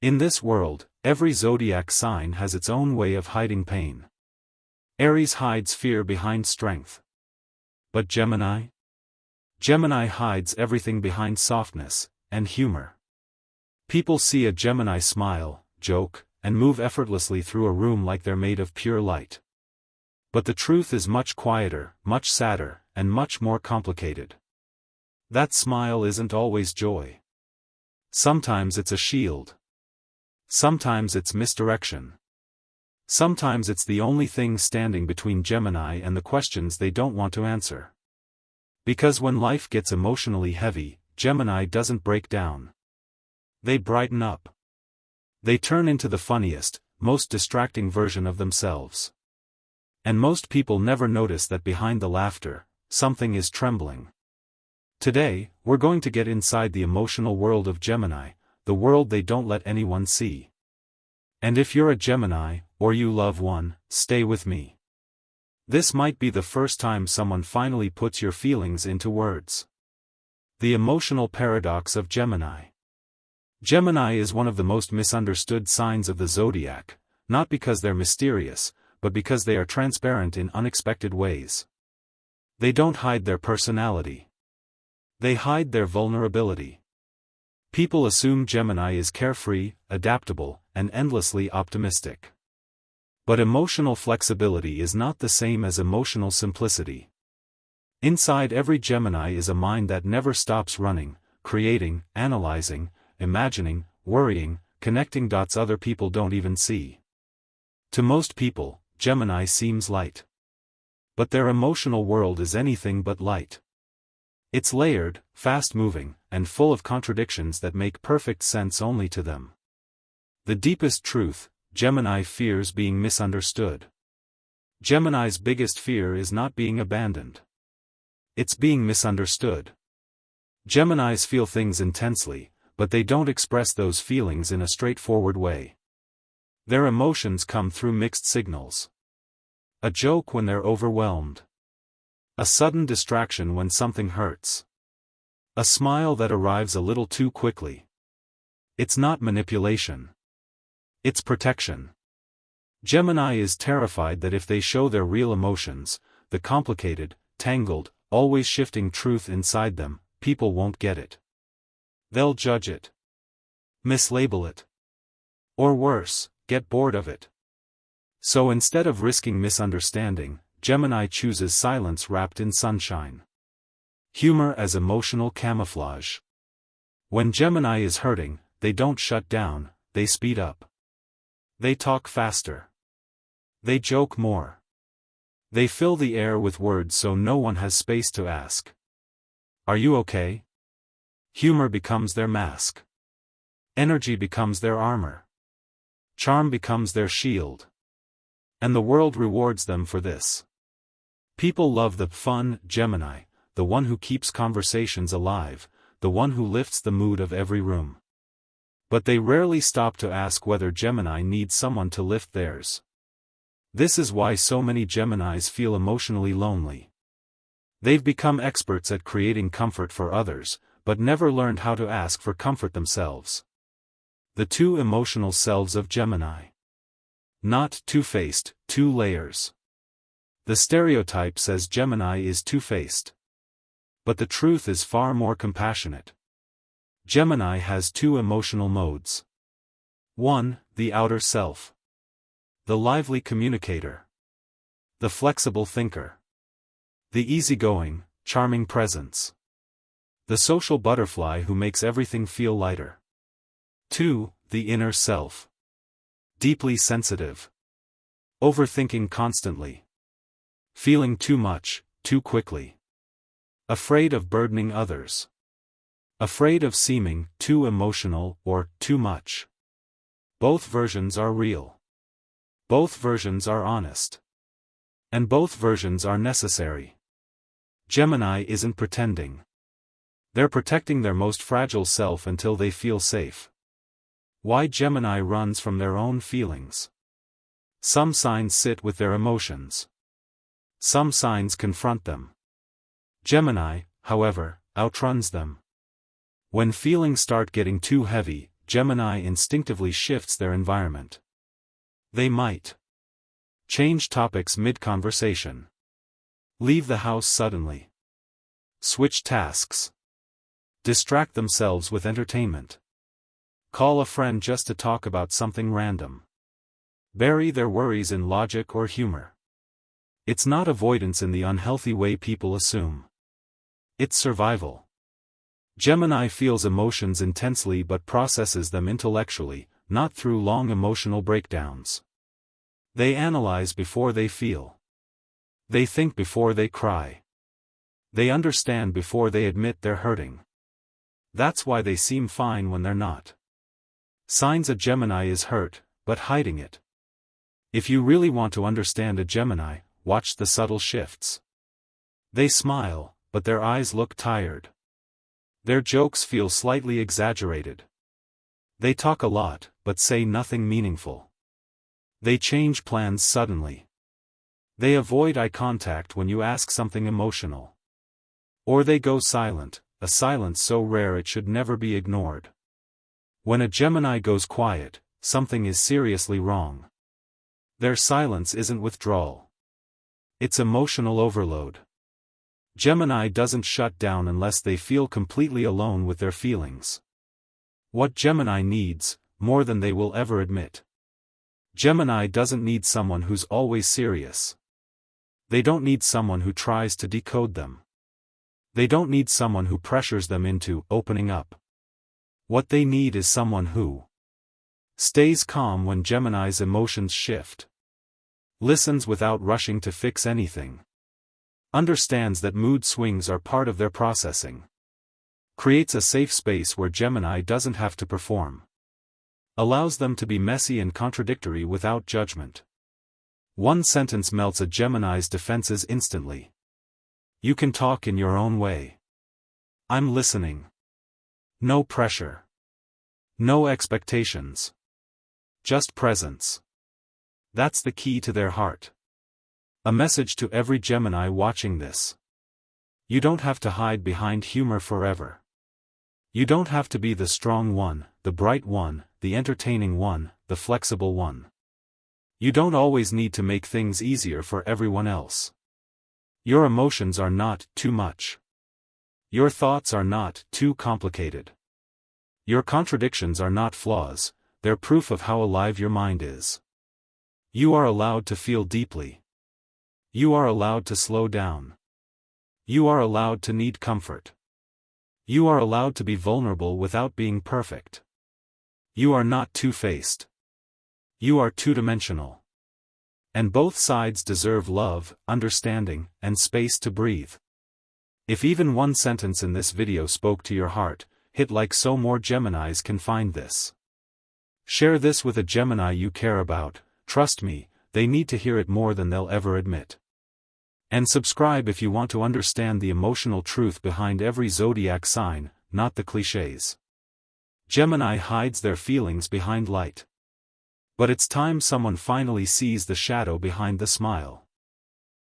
In this world, every zodiac sign has its own way of hiding pain. Aries hides fear behind strength. But Gemini? Gemini hides everything behind softness and humor. People see a Gemini smile, joke, and move effortlessly through a room like they're made of pure light. But the truth is much quieter, much sadder, and much more complicated. That smile isn't always joy. Sometimes it's a shield. Sometimes it's misdirection. Sometimes it's the only thing standing between Gemini and the questions they don't want to answer. Because when life gets emotionally heavy, Gemini doesn't break down. They brighten up. They turn into the funniest, most distracting version of themselves. And most people never notice that behind the laughter, something is trembling. Today, we're going to get inside the emotional world of Gemini, the world they don't let anyone see. And if you're a Gemini, or you love one, stay with me. This might be the first time someone finally puts your feelings into words. The emotional paradox of Gemini. Gemini is one of the most misunderstood signs of the zodiac, not because they're mysterious, but because they are transparent in unexpected ways. They don't hide their personality. They hide their vulnerability. People assume Gemini is carefree, adaptable, and endlessly optimistic. But emotional flexibility is not the same as emotional simplicity. Inside every Gemini is a mind that never stops running, creating, analyzing, imagining, worrying, connecting dots other people don't even see. To most people, Gemini seems light. But their emotional world is anything but light. It's layered, fast-moving, and full of contradictions that make perfect sense only to them. The deepest truth, Gemini fears being misunderstood. Gemini's biggest fear is not being abandoned. It's being misunderstood. Geminis feel things intensely, but they don't express those feelings in a straightforward way. Their emotions come through mixed signals. A joke when they're overwhelmed. A sudden distraction when something hurts. A smile that arrives a little too quickly. It's not manipulation. It's protection. Gemini is terrified that if they show their real emotions, the complicated, tangled, always shifting truth inside them, people won't get it. They'll judge it. Mislabel it. Or worse, get bored of it. So instead of risking misunderstanding, Gemini chooses silence wrapped in sunshine. Humor as emotional camouflage. When Gemini is hurting, they don't shut down, they speed up. They talk faster. They joke more. They fill the air with words so no one has space to ask. Are you okay? Humor becomes their mask. Energy becomes their armor. Charm becomes their shield. And the world rewards them for this. People love the fun Gemini, the one who keeps conversations alive, the one who lifts the mood of every room. But they rarely stop to ask whether Gemini needs someone to lift theirs. This is why so many Geminis feel emotionally lonely. They've become experts at creating comfort for others, but never learned how to ask for comfort themselves. The two emotional selves of Gemini. Not two-faced, two layers. The stereotype says Gemini is two-faced. But the truth is far more compassionate. Gemini has two emotional modes. 1. The outer self. The lively communicator. The flexible thinker. The easygoing, charming presence. The social butterfly who makes everything feel lighter. 2. The inner self. Deeply sensitive. Overthinking constantly. Feeling too much, too quickly. Afraid of burdening others. Afraid of seeming too emotional or too much. Both versions are real. Both versions are honest. And both versions are necessary. Gemini isn't pretending. They're protecting their most fragile self until they feel safe. Why Gemini runs from their own feelings. Some signs sit with their emotions. Some signs confront them. Gemini, however, outruns them. When feelings start getting too heavy, Gemini instinctively shifts their environment. They might change topics mid-conversation, leave the house suddenly, switch tasks, distract themselves with entertainment, call a friend just to talk about something random, bury their worries in logic or humor. It's not avoidance in the unhealthy way people assume. It's survival. Gemini feels emotions intensely but processes them intellectually, not through long emotional breakdowns. They analyze before they feel. They think before they cry. They understand before they admit they're hurting. That's why they seem fine when they're not. Signs a Gemini is hurt, but hiding it. If you really want to understand a Gemini, watch the subtle shifts. They smile, but their eyes look tired. Their jokes feel slightly exaggerated. They talk a lot, but say nothing meaningful. They change plans suddenly. They avoid eye contact when you ask something emotional. Or they go silent, a silence so rare it should never be ignored. When a Gemini goes quiet, something is seriously wrong. Their silence isn't withdrawal. It's emotional overload. Gemini doesn't shut down unless they feel completely alone with their feelings. What Gemini needs, more than they will ever admit. Gemini doesn't need someone who's always serious. They don't need someone who tries to decode them. They don't need someone who pressures them into opening up. What they need is someone who stays calm when Gemini's emotions shift. Listens without rushing to fix anything. Understands that mood swings are part of their processing. Creates a safe space where Gemini doesn't have to perform. Allows them to be messy and contradictory without judgment. One sentence melts a Gemini's defenses instantly. You can talk in your own way. I'm listening. No pressure. No expectations. Just presence. That's the key to their heart. A message to every Gemini watching this. You don't have to hide behind humor forever. You don't have to be the strong one, the bright one, the entertaining one, the flexible one. You don't always need to make things easier for everyone else. Your emotions are not too much. Your thoughts are not too complicated. Your contradictions are not flaws, they're proof of how alive your mind is. You are allowed to feel deeply. You are allowed to slow down. You are allowed to need comfort. You are allowed to be vulnerable without being perfect. You are not two-faced. You are two-dimensional. And both sides deserve love, understanding, and space to breathe. If even one sentence in this video spoke to your heart, hit like so more Geminis can find this. Share this with a Gemini you care about. Trust me, they need to hear it more than they'll ever admit. And subscribe if you want to understand the emotional truth behind every zodiac sign, not the clichés. Gemini hides their feelings behind light. But it's time someone finally sees the shadow behind the smile.